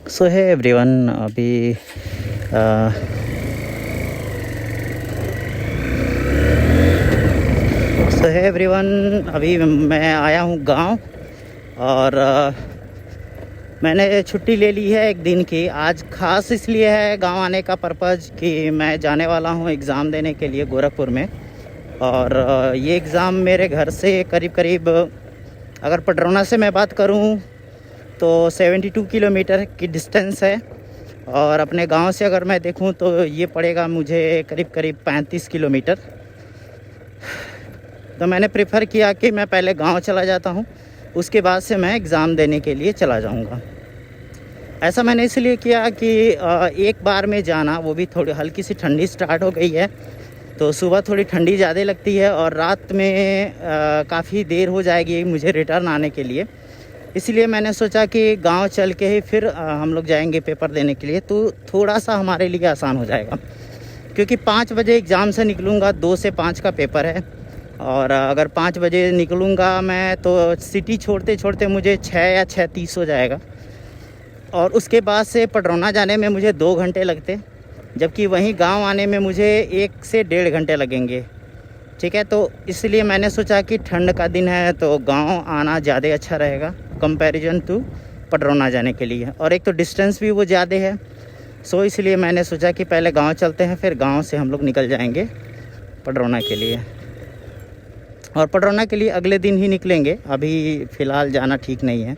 सो है एवरीवन, अभी मैं आया हूँ गांव और मैंने छुट्टी ले ली है एक दिन की। आज खास इसलिए है गांव आने का पर्पज़ कि मैं जाने वाला हूँ एग्ज़ाम देने के लिए गोरखपुर में। और ये एग्ज़ाम मेरे घर से करीब करीब, अगर पडरौना से मैं बात करूँ तो 72 किलोमीटर की डिस्टेंस है, और अपने गांव से अगर मैं देखूं तो ये पड़ेगा मुझे करीब करीब 35 किलोमीटर। तो मैंने प्रेफर किया कि मैं पहले गांव चला जाता हूं, उसके बाद से मैं एग्ज़ाम देने के लिए चला जाऊंगा। ऐसा मैंने इसलिए किया कि एक बार में जाना, वो भी थोड़ी हल्की सी ठंडी स्टार्ट हो गई है, तो सुबह थोड़ी ठंडी ज़्यादा लगती है और रात में काफ़ी देर हो जाएगी मुझे रिटर्न आने के लिए। इसलिए मैंने सोचा कि गांव चल के ही फिर हम लोग जाएंगे पेपर देने के लिए, तो थोड़ा सा हमारे लिए आसान हो जाएगा। क्योंकि 5 बजे एग्ज़ाम से निकलूँगा, 2 से 5 का पेपर है, और अगर 5 बजे निकलूँगा मैं तो सिटी छोड़ते छोड़ते मुझे 6 या 6:30 हो जाएगा, और उसके बाद से पडरौना जाने में मुझे 2 घंटे लगते, जबकि वहीं गांव आने में मुझे 1 से 1.5 घंटे लगेंगे। ठीक है, तो इसलिए मैंने सोचा कि ठंड का दिन है तो गांव आना ज़्यादा अच्छा रहेगा कंपैरिजन टू पडरौना जाने के लिए, और एक तो डिस्टेंस भी वो ज़्यादा है। सो इसलिए मैंने सोचा कि पहले गांव चलते हैं, फिर गांव से हम लोग निकल जाएंगे पडरौना के लिए, और पडरौना के लिए अगले दिन ही निकलेंगे। अभी फ़िलहाल जाना ठीक नहीं है।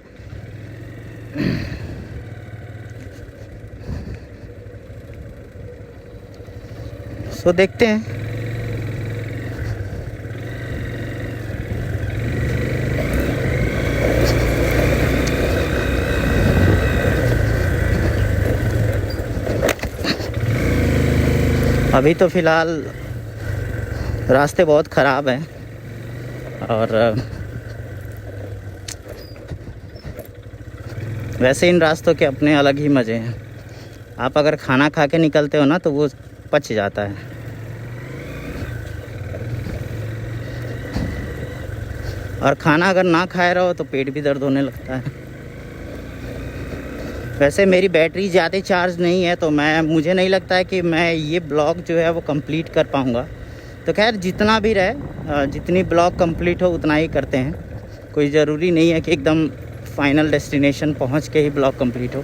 सो देखते हैं। अभी तो फ़िलहाल रास्ते बहुत ख़राब हैं, और वैसे इन रास्तों के अपने अलग ही मज़े हैं। आप अगर खाना खा के निकलते हो ना तो वो पच जाता है, और खाना अगर ना खाए रहो तो पेट भी दर्द होने लगता है। वैसे मेरी बैटरी ज़्यादा चार्ज नहीं है, तो मुझे नहीं लगता है कि मैं ये ब्लॉग जो है वो कंप्लीट कर पाऊँगा। तो खैर जितना भी रहे, जितनी ब्लॉग कंप्लीट हो उतना ही करते हैं। कोई ज़रूरी नहीं है कि एकदम फाइनल डेस्टिनेशन पहुंच के ही ब्लॉग कंप्लीट हो।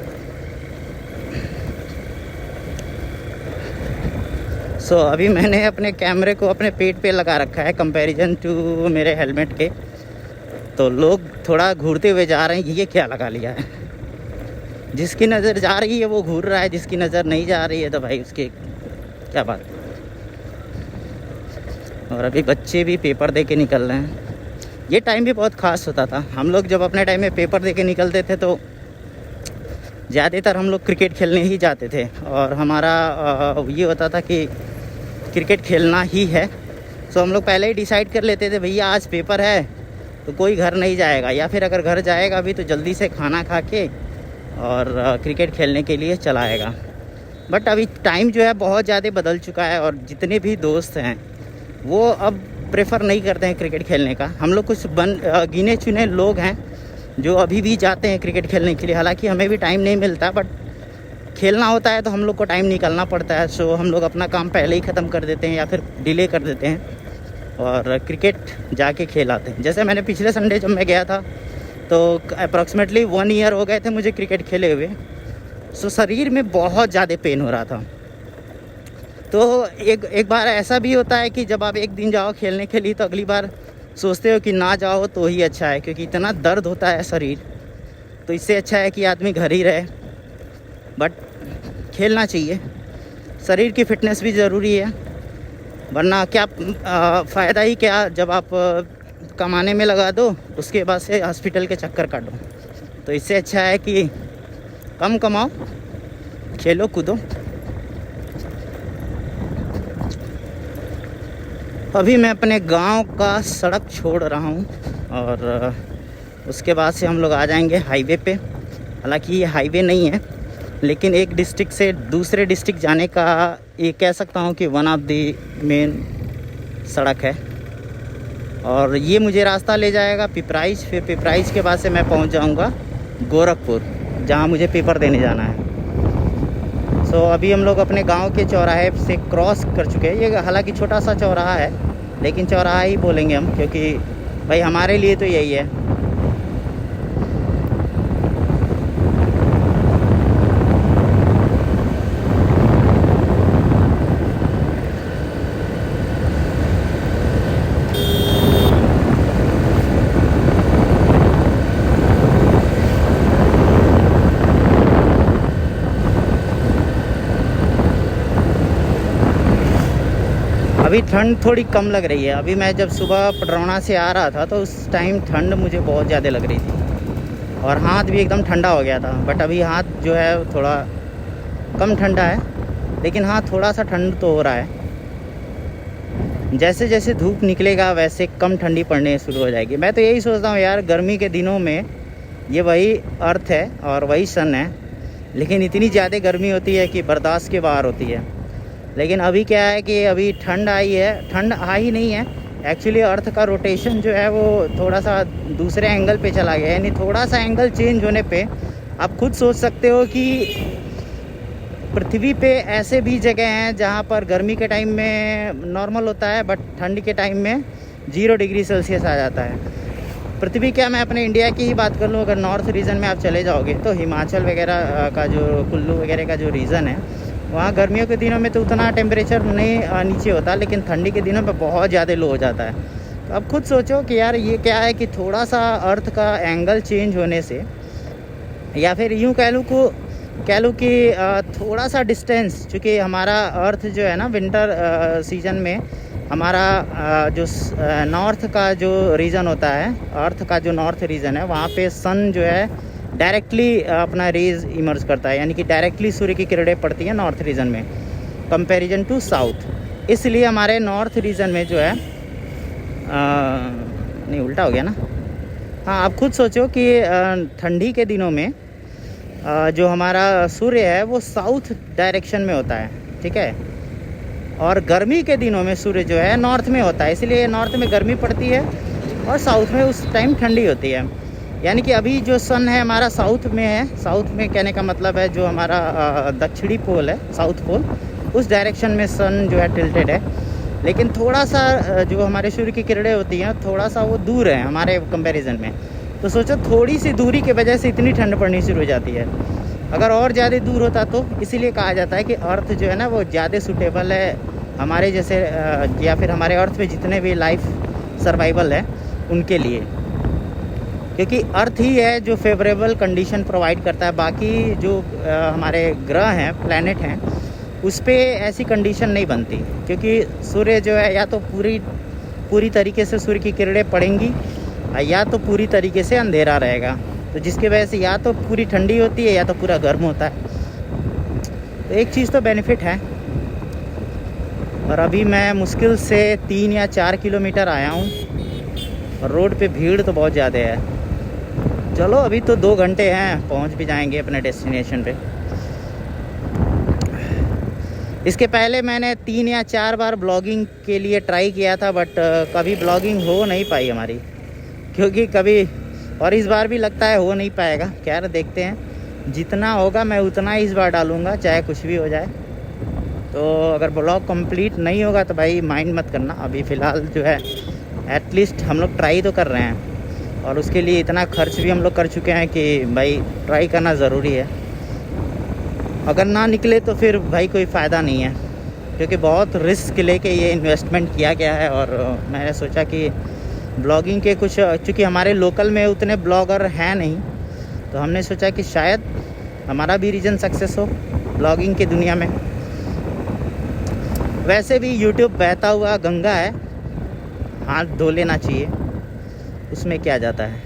सो अभी मैंने अपने कैमरे को अपने पेट पे लगा रखा है कंपैरिजन टू मेरे हेलमेट के, तो लोग थोड़ा घूरते हुए जा रहे हैं, ये क्या लगा लिया है। जिसकी नज़र जा रही है वो घूर रहा है, जिसकी नज़र नहीं जा रही है तो भाई उसकी क्या बात। और अभी बच्चे भी पेपर दे के निकल रहे हैं। ये टाइम भी बहुत ख़ास होता था। हम लोग जब अपने टाइम में पेपर दे के निकलते थे तो ज़्यादातर हम लोग क्रिकेट खेलने ही जाते थे, और हमारा ये होता था कि क्रिकेट खेलना ही है। सो हम लोग पहले ही डिसाइड कर लेते थे भैया आज पेपर है तो कोई घर नहीं जाएगा, या फिर अगर घर जाएगा भी तो जल्दी से खाना खा के और क्रिकेट खेलने के लिए चलाएगा। बट अभी टाइम जो है बहुत ज़्यादा बदल चुका है, और जितने भी दोस्त हैं वो अब प्रेफर नहीं करते हैं क्रिकेट खेलने का। हम लोग कुछ गिने चुने लोग हैं जो अभी भी जाते हैं क्रिकेट खेलने के लिए। हालांकि हमें भी टाइम नहीं मिलता, बट खेलना होता है तो हम लोग को टाइम निकालना पड़ता है। सो हम लोग अपना काम पहले ही ख़त्म कर देते हैं या फिर डिले कर देते हैं और क्रिकेट जाके खेल आते हैं। जैसे मैंने पिछले संडे जब मैं गया था तो अप्रॉक्सीमेटली 1 ईयर हो गए थे मुझे क्रिकेट खेले हुए। सो शरीर में बहुत ज़्यादा पेन हो रहा था। तो एक बार ऐसा भी होता है कि जब आप एक दिन जाओ खेलने के लिए तो अगली बार सोचते हो कि ना जाओ तो ही अच्छा है, क्योंकि इतना दर्द होता है शरीर। तो इससे अच्छा है कि आदमी घर ही रहे, बट खेलना चाहिए। शरीर की फिटनेस भी ज़रूरी है, वरना क्या फ़ायदा ही क्या जब आप कमाने में लगा दो उसके बाद से हॉस्पिटल के चक्कर काटो। तो इससे अच्छा है कि कम कमाओ, खेलो कूदो। अभी मैं अपने गांव का सड़क छोड़ रहा हूं, और उसके बाद से हम लोग आ जाएंगे हाईवे पे। हालांकि ये हाईवे नहीं है, लेकिन एक डिस्ट्रिक्ट से दूसरे डिस्ट्रिक्ट जाने का ये कह सकता हूं कि वन ऑफ द मेन सड़क है। और ये मुझे रास्ता ले जाएगा पिपराइच, फिर पिपराइच के बाद से मैं पहुंच जाऊंगा गोरखपुर। जहाँ मुझे पेपर देने जाना है। सो अभी हम लोग अपने गांव के चौराहे से क्रॉस कर चुके हैं। ये हालांकि छोटा सा चौराहा है, लेकिन चौराहा ही बोलेंगे हम, क्योंकि भाई हमारे लिए तो यही है। अभी ठंड थोड़ी कम लग रही है। अभी मैं जब सुबह पडरौना से आ रहा था तो उस टाइम ठंड मुझे बहुत ज़्यादा लग रही थी और हाथ भी एकदम ठंडा हो गया था। बट अभी हाथ जो है थोड़ा कम ठंडा है, लेकिन हाँ थोड़ा सा ठंड तो हो रहा है। जैसे जैसे धूप निकलेगा वैसे कम ठंडी पड़ने शुरू हो जाएगी। मैं तो यही सोचता हूँ यार, गर्मी के दिनों में ये वही अर्थ है और वही सन है, लेकिन इतनी ज़्यादा गर्मी होती है कि बर्दाश्त के बाहर होती है। लेकिन अभी क्या है कि अभी ठंड आई है, ठंड आई नहीं है एक्चुअली। अर्थ का रोटेशन जो है वो थोड़ा सा दूसरे एंगल पे चला गया, यानी थोड़ा सा एंगल चेंज होने पे आप खुद सोच सकते हो कि पृथ्वी पे ऐसे भी जगह हैं जहाँ पर गर्मी के टाइम में नॉर्मल होता है, बट ठंड के टाइम में 0 डिग्री सेल्सियस आ जाता है। पृथ्वी क्या, मैं अपने इंडिया की ही बात कर लूँ, अगर नॉर्थ रीजन में आप चले जाओगे तो हिमाचल वगैरह का जो कुल्लू वगैरह का जो रीजन है, वहाँ गर्मियों के दिनों में तो उतना टेम्परेचर नहीं नीचे होता, लेकिन ठंडी के दिनों में बहुत ज़्यादा लो हो जाता है। तो अब खुद सोचो कि यार ये क्या है कि थोड़ा सा अर्थ का एंगल चेंज होने से, या फिर यूँ कह लूँ कि थोड़ा सा डिस्टेंस, चूँकि हमारा अर्थ जो है ना विंटर सीजन में हमारा जो नॉर्थ का जो रीजन होता है, अर्थ का जो नॉर्थ रीजन है, वहाँ पे सन जो है डायरेक्टली अपना रेज इमर्ज करता है, यानी कि डायरेक्टली सूर्य की किरणें पड़ती हैं नॉर्थ रीजन में कंपैरिजन टू साउथ। इसलिए हमारे नॉर्थ रीजन में जो है नहीं उल्टा हो गया ना, हाँ आप खुद सोचो कि ठंडी के दिनों में जो हमारा सूर्य है वो साउथ डायरेक्शन में होता है, ठीक है, और गर्मी के दिनों में सूर्य जो है नॉर्थ में होता है। इसलिए नॉर्थ में गर्मी पड़ती है और साउथ में उस टाइम ठंडी होती है। यानी कि अभी जो सन है हमारा साउथ में है। साउथ में कहने का मतलब है जो हमारा दक्षिणी पोल है, साउथ पोल, उस डायरेक्शन में सन जो है टिल्टेड है। लेकिन थोड़ा सा जो हमारे सूर्य की किरणें होती हैं थोड़ा सा वो दूर है हमारे कंपैरिजन में। तो सोचो थोड़ी सी दूरी की वजह से इतनी ठंड पड़नी शुरू हो जाती है। अगर और ज़्यादा दूर होता तो इसीलिए कहा जाता है कि अर्थ जो है ना वो ज़्यादा सूटेबल है हमारे जैसे या फिर हमारे अर्थ पे जितने भी लाइफ सर्वाइवल है उनके लिए, क्योंकि अर्थ ही है जो फेवरेबल कंडीशन प्रोवाइड करता है। बाकी जो हमारे ग्रह हैं, प्लैनेट हैं, उस पे ऐसी कंडीशन नहीं बनती, क्योंकि सूर्य जो है या तो पूरी तरीके से सूर्य की किरणें पड़ेंगी या तो पूरी तरीके से अंधेरा रहेगा। तो जिसकी वजह से या तो पूरी ठंडी होती है या तो पूरा गर्म होता है। तो एक चीज़ तो बेनिफिट है। और अभी मैं मुश्किल से 3 या 4 किलोमीटर आया हूँ और रोड पे भीड़ तो बहुत ज़्यादा है। चलो अभी तो 2 घंटे हैं, पहुंच भी जाएंगे अपने डेस्टिनेशन पे। इसके पहले मैंने 3 या 4 बार ब्लॉगिंग के लिए ट्राई किया था, बट कभी ब्लॉगिंग हो नहीं पाई हमारी, क्योंकि कभी, और इस बार भी लगता है हो नहीं पाएगा। क्या देखते हैं, जितना होगा मैं उतना ही इस बार डालूँगा, चाहे कुछ भी हो जाए। तो अगर ब्लॉग कंप्लीट नहीं होगा तो भाई माइंड मत करना। अभी फ़िलहाल जो है एटलीस्ट हम लोग ट्राई तो कर रहे हैं, और उसके लिए इतना खर्च भी हम लोग कर चुके हैं कि भाई ट्राई करना ज़रूरी है। अगर ना निकले तो फिर भाई कोई फ़ायदा नहीं है, क्योंकि बहुत रिस्क लेके ये इन्वेस्टमेंट किया गया है। और मैंने सोचा कि ब्लॉगिंग के कुछ, चूँकि हमारे लोकल में उतने ब्लॉगर हैं नहीं, तो हमने सोचा कि शायद हमारा भी रीजन सक्सेस हो ब्लॉगिंग की दुनिया में। वैसे भी यूट्यूब बहता हुआ गंगा है, हाथ धो लेना चाहिए, उसमें क्या जाता है।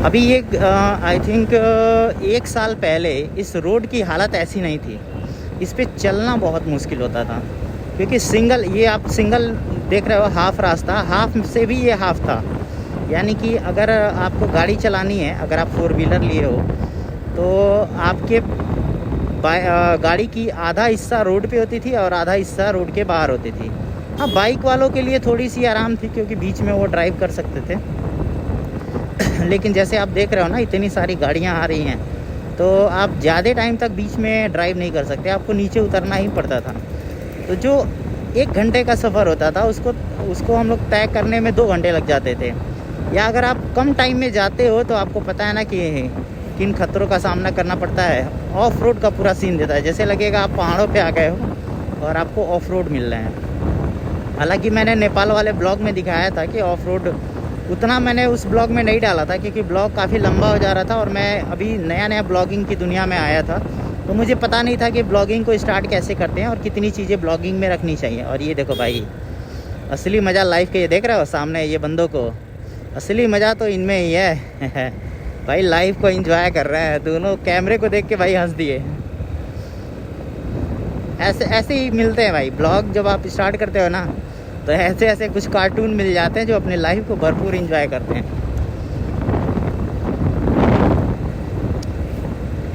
अभी ये आई थिंक 1 साल पहले इस रोड की हालत ऐसी नहीं थी। इस पे चलना बहुत मुश्किल होता था, क्योंकि सिंगल, ये आप सिंगल देख रहे हो, हाफ रास्ता, हाफ से भी ये हाफ था। यानी कि अगर आपको गाड़ी चलानी है, अगर आप 4 व्हीलर लिए हो, तो आपके गाड़ी की आधा हिस्सा रोड पे होती थी और आधा हिस्सा रोड के बाहर होती थी। हाँ, बाइक वालों के लिए थोड़ी सी आराम थी क्योंकि बीच में वो ड्राइव कर सकते थे। लेकिन जैसे आप देख रहे हो ना, इतनी सारी गाड़ियाँ आ रही हैं, तो आप ज़्यादा टाइम तक बीच में ड्राइव नहीं कर सकते, आपको नीचे उतरना ही पड़ता था। तो जो 1 घंटे का सफ़र होता था उसको हम लोग तय करने में 2 घंटे लग जाते थे। या अगर आप कम टाइम में जाते हो तो आपको पता है ना कि किन खतरों का सामना करना पड़ता है। ऑफ रोड का पूरा सीन देता है, जैसे लगेगा आप पहाड़ों पे आ गए हो और आपको ऑफ रोड मिल रहे हैं। हालांकि मैंने नेपाल वाले ब्लॉग में दिखाया था कि ऑफ रोड उतना मैंने उस ब्लॉग में नहीं डाला था क्योंकि ब्लॉग काफ़ी लंबा हो जा रहा था और मैं अभी नया नया ब्लॉगिंग की दुनिया में आया था, तो मुझे पता नहीं था कि ब्लॉगिंग को स्टार्ट कैसे करते हैं और कितनी चीज़ें ब्लॉगिंग में रखनी चाहिए। और ये देखो भाई, असली मज़ा लाइफ के, ये देख रहे हो सामने ये बंदों को, असली मज़ा तो इनमें ही है। भाई लाइफ को एंजॉय कर रहे हैं दोनों, कैमरे को देख के भाई हंस दिए। ऐसे ही मिलते हैं भाई ब्लॉग, जब आप स्टार्ट करते हो ना तो ऐसे ऐसे कुछ कार्टून मिल जाते हैं जो अपने लाइफ को भरपूर एंजॉय करते हैं।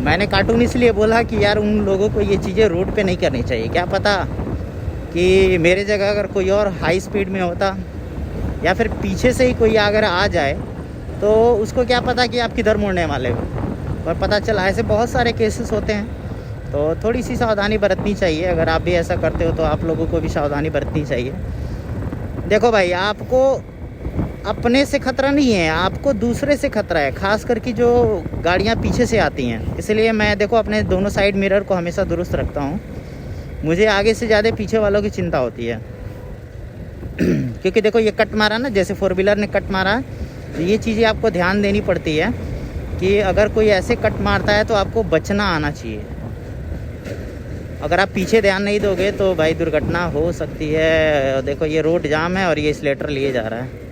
मैंने कार्टून इसलिए बोला कि यार उन लोगों को ये चीज़ें रोड पे नहीं करनी चाहिए। क्या पता कि मेरे जगह अगर कोई और हाई स्पीड में होता या फिर पीछे से ही कोई अगर आ जाए तो उसको क्या पता कि आप किधर मुड़ने वाले हो, और पता चला। ऐसे बहुत सारे केसेस होते हैं, तो थोड़ी सी सावधानी बरतनी चाहिए। अगर आप भी ऐसा करते हो तो आप लोगों को भी सावधानी बरतनी चाहिए। देखो भाई, आपको अपने से खतरा नहीं है, आपको दूसरे से खतरा है, खास करके जो गाड़ियाँ पीछे से आती हैं। इसलिए मैं देखो अपने दोनों साइड मिरर को हमेशा दुरुस्त रखता हूँ। मुझे आगे से ज़्यादा पीछे वालों की चिंता होती है। क्योंकि देखो ये कट मारा ना, जैसे 4 व्हीलर ने कट मारा, तो ये चीज़ें आपको ध्यान देनी पड़ती है कि अगर कोई ऐसे कट मारता है तो आपको बचना आना चाहिए। अगर आप पीछे ध्यान नहीं दोगे तो भाई दुर्घटना हो सकती है। देखो ये रोड जाम है और ये स्लेटर लिए जा रहा है।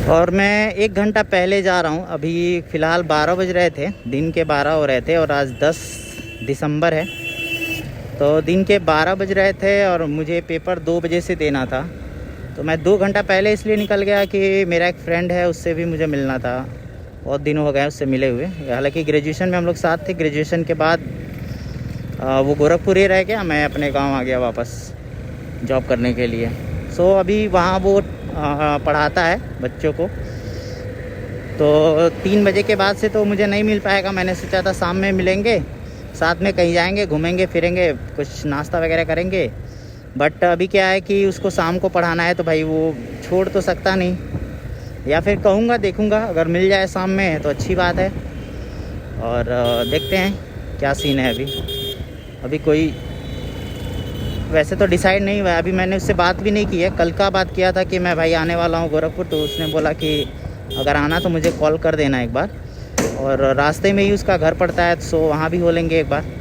और मैं 1 घंटा पहले जा रहा हूँ। अभी फ़िलहाल 12 बज रहे थे, दिन के 12 हो रहे थे और आज 10 दिसंबर है। तो दिन के 12 बज रहे थे और मुझे पेपर 2 बजे से देना था। तो मैं 2 घंटा पहले इसलिए निकल गया कि मेरा एक फ्रेंड है, उससे भी मुझे मिलना था। बहुत दिन हो गए उससे मिले हुए। हालांकि ग्रेजुएशन में हम लोग साथ थे। ग्रेजुएशन के बाद वो गोरखपुर ही रह गया, मैं अपने गांव आ गया वापस जॉब करने के लिए। सो अभी वहाँ वो पढ़ाता है बच्चों को। तो 3 बजे के बाद से तो मुझे नहीं मिल पाएगा। मैंने सोचा था शाम में मिलेंगे, साथ में कहीं जाएंगे, घूमेंगे फिरेंगे, कुछ नाश्ता वगैरह करेंगे। बट अभी क्या है कि उसको शाम को पढ़ाना है तो भाई वो छोड़ तो सकता नहीं, या फिर कहूँगा देखूँगा अगर मिल जाए शाम में तो अच्छी बात है। और देखते हैं क्या सीन है। अभी कोई वैसे तो डिसाइड नहीं हुआ है। अभी मैंने उससे बात भी नहीं की है। कल का बात किया था कि मैं भाई आने वाला हूँ गोरखपुर, तो उसने बोला कि अगर आना तो मुझे कॉल कर देना एक बार। और रास्ते में ही उसका घर पड़ता है, सो वहाँ भी हो लेंगे एक बार।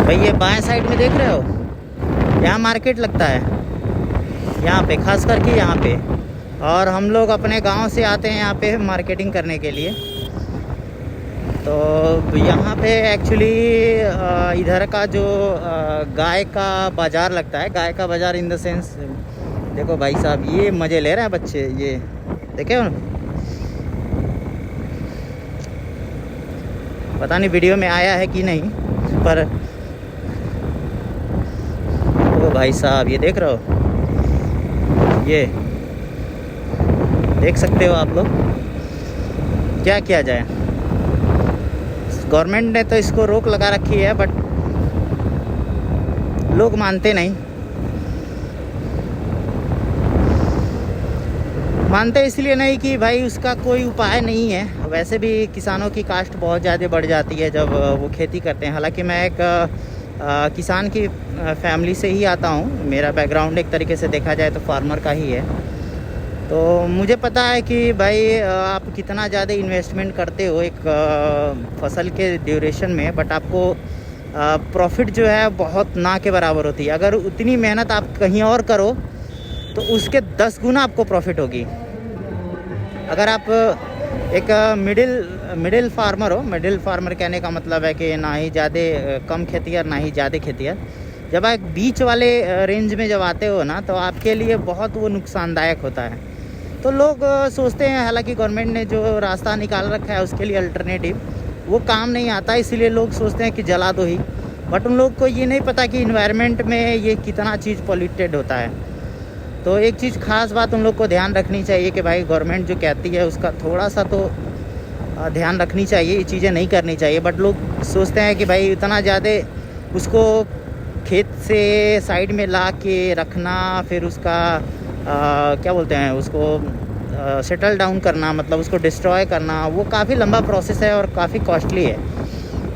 भाई ये बाएं साइड में देख रहे हो, यहाँ मार्केट लगता है, यहाँ पे खास करके यहाँ पे। और हम लोग अपने गांव से आते हैं यहाँ पे मार्केटिंग करने के लिए। तो यहाँ पे एक्चुअली इधर का जो गाय का बाज़ार लगता है, गाय का बाज़ार इन द सेंस, देखो भाई साहब ये मज़े ले रहे हैं बच्चे, ये देखे हो। पता नहीं वीडियो में आया है कि नहीं, पर भाई साहब ये देख रहे हो, ये देख सकते हो आप लोग। क्या किया जाए, गवर्नमेंट ने तो इसको रोक लगा रखी है, बट लोग मानते नहीं। मानते इसलिए नहीं कि भाई उसका कोई उपाय नहीं है। वैसे भी किसानों की कास्ट बहुत ज़्यादा बढ़ जाती है जब वो खेती करते हैं। हालांकि मैं एक किसान की फैमिली से ही आता हूँ। मेरा बैकग्राउंड एक तरीके से देखा जाए तो फार्मर का ही है। तो मुझे पता है कि भाई आप कितना ज़्यादा इन्वेस्टमेंट करते हो एक फसल के ड्यूरेशन में, बट आपको प्रॉफिट जो है बहुत ना के बराबर होती है। अगर उतनी मेहनत आप कहीं और करो तो उसके 10 गुना आपको प्रॉफिट होगी। अगर आप एक मिडिल फार्मर हो, मिडिल फार्मर कहने का मतलब है कि ना ही ज़्यादा कम खेतिहर ना ही ज़्यादा खेतिहर, जब आप बीच वाले रेंज में जब आते हो ना तो आपके लिए बहुत वो नुकसानदायक होता है। तो लोग सोचते हैं, हालांकि गवर्नमेंट ने जो रास्ता निकाल रखा है उसके लिए अल्टरनेटिव वो काम नहीं आता, इसीलिए लोग सोचते हैं कि जला दो ही। बट उन लोग को ये नहीं पता कि इन्वायरमेंट में ये कितना चीज़ पॉल्यूटेड होता है। तो एक चीज़ खास बात उन लोग को ध्यान रखनी चाहिए कि भाई गवर्नमेंट जो कहती है उसका थोड़ा सा तो ध्यान रखनी चाहिए, ये चीज़ें नहीं करनी चाहिए। बट लोग सोचते हैं कि भाई इतना ज़्यादा उसको खेत से साइड में ला के रखना, फिर उसका क्या बोलते हैं उसको सेटल डाउन करना, मतलब उसको डिस्ट्रॉय करना, वो काफ़ी लंबा प्रोसेस है और काफ़ी कॉस्टली है।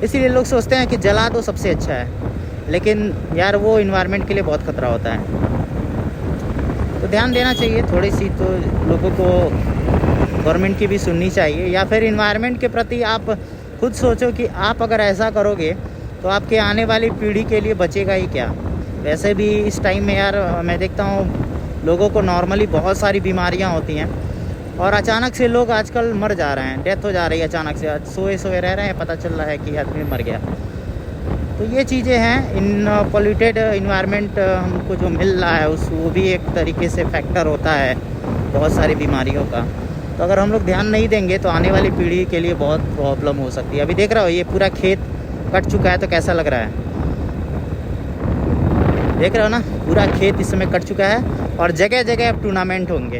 इसीलिए लोग सोचते हैं कि जला दो सबसे अच्छा है, लेकिन यार वो इन्वायरमेंट के लिए बहुत ख़तरा होता है। तो ध्यान देना चाहिए थोड़ी सी, तो लोगों को गवर्नमेंट की भी सुननी चाहिए, या फिर इन्वायरमेंट के प्रति आप खुद सोचो कि आप अगर ऐसा करोगे तो आपके आने वाली पीढ़ी के लिए बचेगा ही क्या। वैसे भी इस टाइम में यार मैं देखता हूँ लोगों को नॉर्मली बहुत सारी बीमारियाँ होती हैं और अचानक से लोग आजकल मर जा रहे हैं, डेथ हो जा रही है अचानक से। सोए सोए रह रहे हैं, पता चल रहा है कि आदमी मर गया। तो ये चीज़ें हैं, इन पॉल्यूटेड इन्वायरमेंट हमको जो मिल रहा है उस वो भी एक तरीके से फैक्टर होता है बहुत सारी बीमारियों का। तो अगर हम लोग ध्यान नहीं देंगे तो आने वाली पीढ़ी के लिए बहुत प्रॉब्लम हो सकती है। अभी देख रहा हो ये पूरा खेत कट चुका है, तो कैसा लग रहा है देख रहे हो ना, पूरा खेत इस समय कट चुका है और जगह जगह अब टूर्नामेंट होंगे।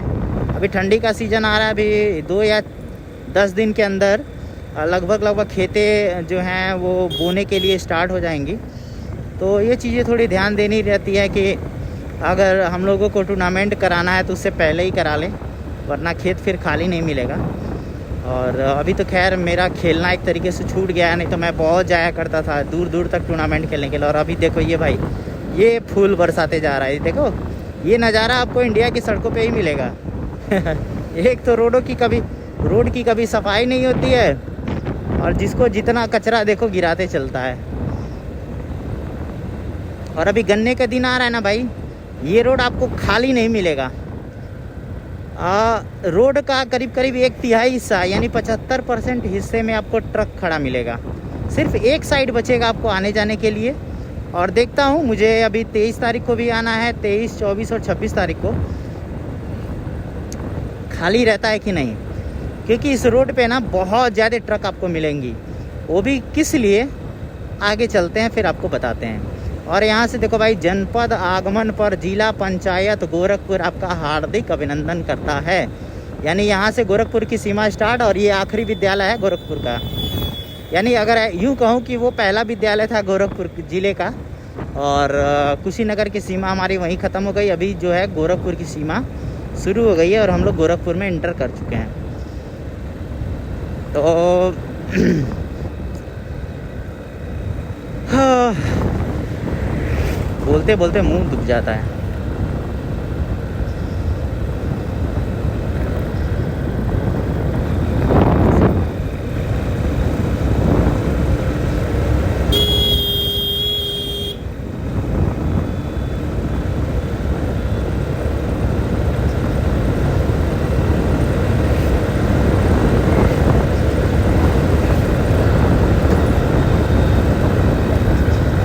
अभी ठंडी का सीज़न आ रहा है, अभी 2 या 10 दिन के अंदर लगभग खेतें जो हैं वो बोने के लिए स्टार्ट हो जाएंगी। तो ये चीज़ें थोड़ी ध्यान देनी रहती है कि अगर हम लोगों को टूर्नामेंट कराना है तो उससे पहले ही करा लें, वरना खेत फिर खाली नहीं मिलेगा। और अभी तो खैर मेरा खेलना एक तरीके से छूट गया है, नहीं तो मैं बहुत जाया करता था दूर दूर तक टूर्नामेंट खेलने के लिए। और अभी देखो ये भाई ये फूल बरसाते जा रहा है, देखो ये नज़ारा आपको इंडिया की सड़कों पे ही मिलेगा। एक तो रोड की कभी सफाई नहीं होती है, और जिसको जितना कचरा देखो गिराते चलता है। और अभी गन्ने का दिन आ रहा है ना भाई, ये रोड आपको खाली नहीं मिलेगा। रोड का करीब 1/3 हिस्सा यानी 75% हिस्से में आपको ट्रक खड़ा मिलेगा, सिर्फ एक साइड बचेगा आपको आने जाने के लिए। और देखता हूँ, मुझे अभी 23 तारीख को भी आना है, 23, 24 और 26 तारीख को खाली रहता है कि नहीं, क्योंकि इस रोड पे ना बहुत ज़्यादा ट्रक आपको मिलेंगी। वो भी किस लिए, आगे चलते हैं फिर आपको बताते हैं। और यहाँ से देखो भाई, जनपद आगमन पर जिला पंचायत गोरखपुर आपका हार्दिक अभिनंदन करता है। यानी यहाँ से गोरखपुर की सीमा स्टार्ट और ये आखिरी विद्यालय है गोरखपुर का। यानी अगर यूँ कहूँ कि वो पहला विद्यालय था गोरखपुर ज़िले का, और कुशीनगर की सीमा हमारी वहीं ख़त्म हो गई। अभी जो है गोरखपुर की सीमा शुरू हो गई है और हम लोग गोरखपुर में इंटर कर चुके हैं। तो बोलते बोलते मुंह दुख जाता है।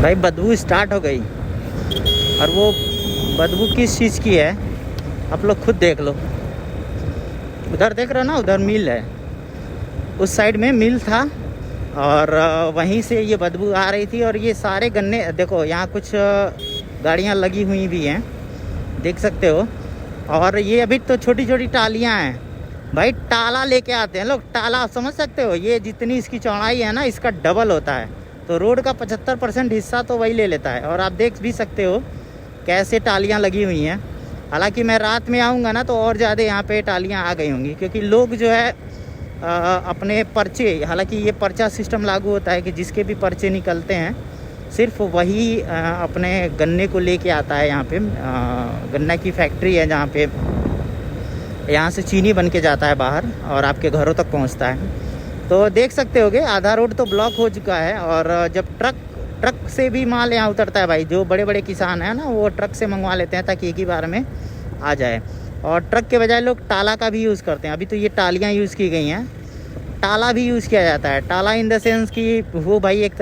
भाई बदबू स्टार्ट हो गई, और वो बदबू किस चीज़ की है आप लोग खुद देख लो। उधर देख रहे हो ना, उधर मिल है, उस साइड में मिल था और वहीं से ये बदबू आ रही थी। और ये सारे गन्ने देखो, यहाँ कुछ गाड़ियाँ लगी हुई भी हैं, देख सकते हो। और ये अभी तो छोटी छोटी टालियाँ हैं भाई, टाला लेके आते हैं लोग। टाला आप समझ सकते हो, ये जितनी इसकी चौड़ाई है ना, इसका डबल होता है। तो रोड का 75% हिस्सा तो वही ले लेता है। और आप देख भी सकते हो कैसे टालियाँ लगी हुई हैं। हालांकि मैं रात में आऊँगा ना तो और ज़्यादा यहाँ पे टालियाँ आ गई होंगी, क्योंकि लोग जो है अपने पर्चे, हालांकि ये पर्चा सिस्टम लागू होता है कि जिसके भी पर्चे निकलते हैं सिर्फ वही अपने गन्ने को लेके आता है। यहाँ पे गन्ना की फैक्ट्री है जहाँ पे यहाँ से चीनी बन के जाता है बाहर और आपके घरों तक पहुँचता है। तो देख सकते होगे आधा रोड तो ब्लॉक हो चुका है। और जब ट्रक से भी माल यहाँ उतरता है भाई, जो बड़े बड़े किसान हैं ना वो ट्रक से मंगवा लेते हैं ताकि एक ही बार में आ जाए। और ट्रक के बजाय लोग टाला का भी यूज़ करते हैं। अभी तो ये टालियाँ यूज़ की गई हैं, टाला भी यूज़ किया जाता है। टाला इन द सेंस कि वो भाई एक